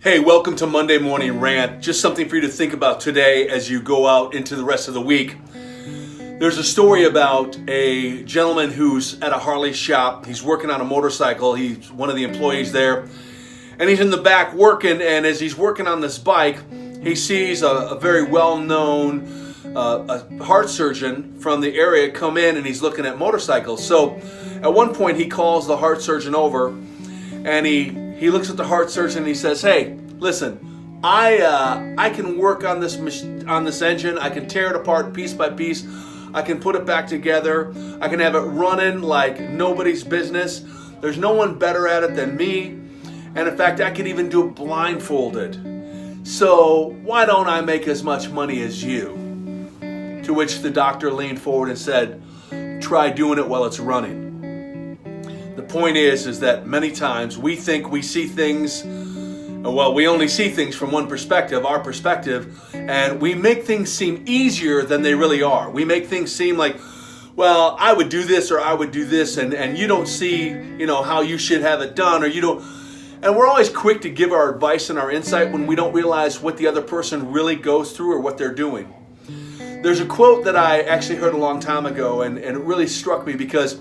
Hey, welcome to Monday Morning Rant. Just something for you to think about today as you go out into the rest of the week. There's a story about a gentleman who's at a Harley shop. He's working on a motorcycle. He's one of the employees there. And he's in the back working, and as he's working on this bike, he sees a very well-known a heart surgeon from the area come in, and he's looking at motorcycles. So at one point he calls the heart surgeon over, and he looks at the heart surgeon and he says, "Hey, listen, I can work on this engine. I can tear it apart piece by piece. I can put it back together. I can have it running like nobody's business. There's no one better at it than me. And in fact, I can even do it blindfolded. So why don't I make as much money as you?" To which the doctor leaned forward and said, "Try doing it while it's running." The point is that many times we think we see things, well, we only see things from one perspective, our perspective, and we make things seem easier than they really are. We make things seem like, well, I would do this or I would do this, and you don't see, how you should have it done, or you don't. And we're always quick to give our advice and our insight when we don't realize what the other person really goes through or what they're doing. There's a quote that I actually heard a long time ago, and it really struck me because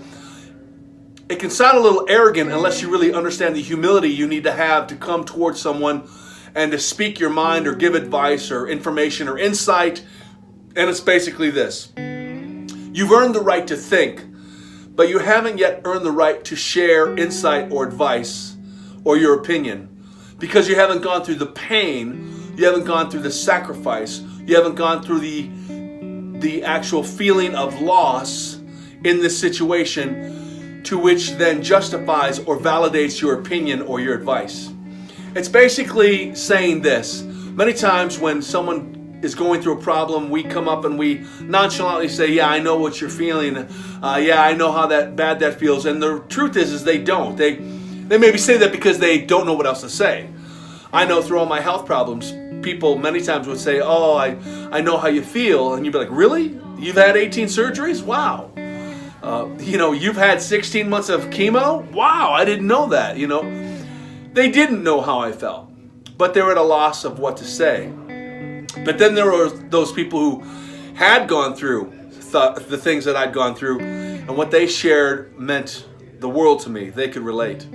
it can sound a little arrogant unless you really understand the humility you need to have to come towards someone and to speak your mind or give advice or information or insight. And it's basically this: you've earned the right to think, but you haven't yet earned the right to share insight or advice or your opinion, because you haven't gone through the pain, you haven't gone through the sacrifice, you haven't gone through the actual feeling of loss in this situation, to which then justifies or validates your opinion or your advice. It's basically saying this: many times when someone is going through a problem, we come up and we nonchalantly say, "Yeah, I know what you're feeling. Yeah, I know how bad that feels." And the truth is they don't. They maybe say that because they don't know what else to say. I know through all my health problems, people many times would say, "Oh, I know how you feel." And you'd be like, "Really? You've had 18 surgeries? Wow. You've had 16 months of chemo? Wow, I didn't know that." They didn't know how I felt, but they were at a loss of what to say. But then there were those people who had gone through the things that I'd gone through, and what they shared meant the world to me. They could relate.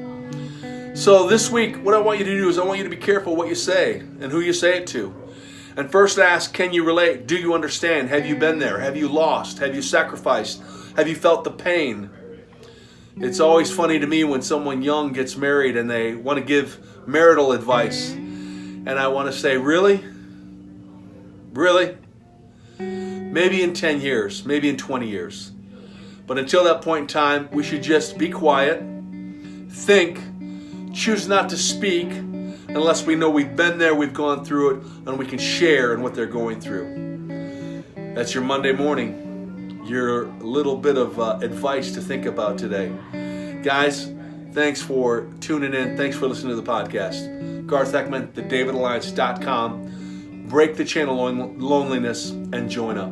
So this week, what I want you to do is I want you to be careful what you say and who you say it to. And first ask, can you relate? Do you understand? Have you been there? Have you lost? Have you sacrificed? Have you felt the pain? It's always funny to me when someone young gets married and they want to give marital advice. And I want to say, really? Really? Maybe in 10 years, maybe in 20 years. But until that point in time, we should just be quiet, think, choose not to speak unless we know we've been there, we've gone through it, and we can share in what they're going through. That's your Monday morning. Your little bit of advice to think about today. Guys, thanks for tuning in. Thanks for listening to the podcast. Garth Eckman, thedavidalliance.com. Break the channel loneliness and join up.